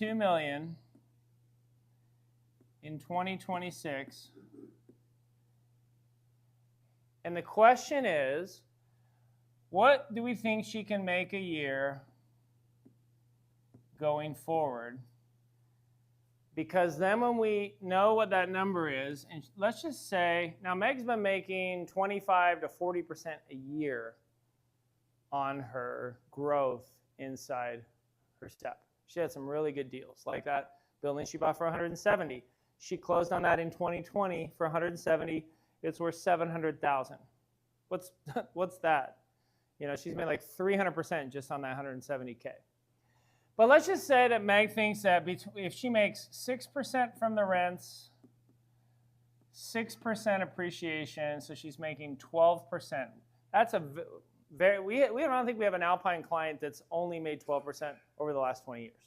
$2 million in 2026. And the question is, what do we think she can make a year going forward? Because then when we know what that number is, and let's just say, now Meg's been making 25 to 40% a year on her growth inside her step. She had some really good deals, like that building she bought for 170. She closed on that in 2020 for 170. It's worth 700,000. What's that? You know, she's made like 300% just on that 170K. But let's just say that Meg thinks that if she makes 6% from the rents, 6% appreciation, so she's making 12%. That's a we don't think we have an Alpine client that's only made 12% over the last 20 years.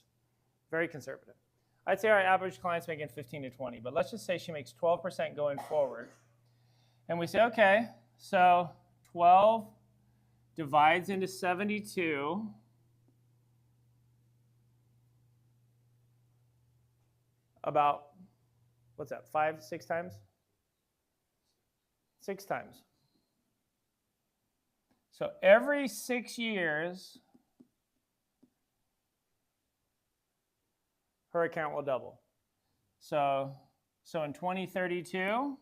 Very conservative. I'd say our average client's making 15 to 20, but let's just say she makes 12% going forward. And we say, okay, so 12 divides into 72. About, what's that, 5, 6 times? 6 times. So every 6 years, her account will double. So in 2032,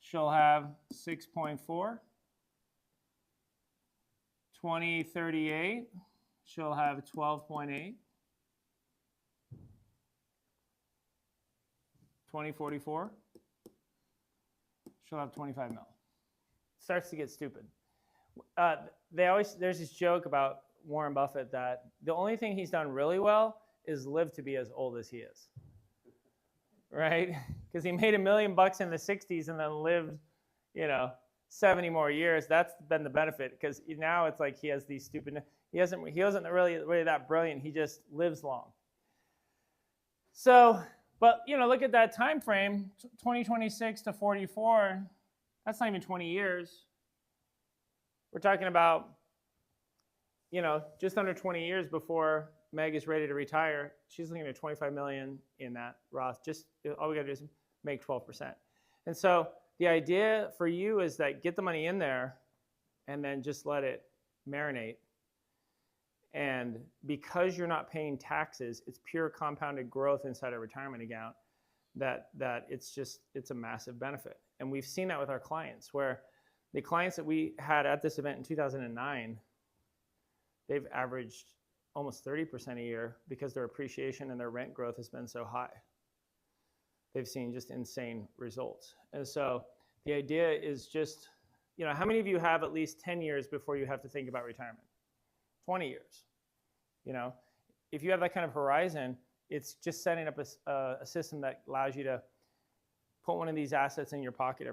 she'll have 6.4. 2038, she'll have 12.8. 2044, she'll have 25 mil. Starts to get stupid. There's this joke about Warren Buffett that the only thing he's done really well is live to be as old as he is, right? Because he made $1 million in the 60s and then lived, 70 more years. That's been the benefit, because now it's like he has these stupid. He wasn't really that brilliant. He just lives long. So. But look at that time frame, 2026 to 44. That's not even 20 years. We're talking about, just under 20 years before Meg is ready to retire. She's looking at 25 million in that Roth. Just all we got to do is make 12%. And so the idea for you is that get the money in there, and then just let it marinate. And because you're not paying taxes, it's pure compounded growth inside a retirement account, that it's a massive benefit. And we've seen that with our clients, where the clients that we had at this event in 2009, they've averaged almost 30% a year because their appreciation and their rent growth has been so high. They've seen just insane results. And so the idea is just, how many of you have at least 10 years before you have to think about retirement? 20 years. If you have that kind of horizon, it's just setting up a system that allows you to put one of these assets in your pocket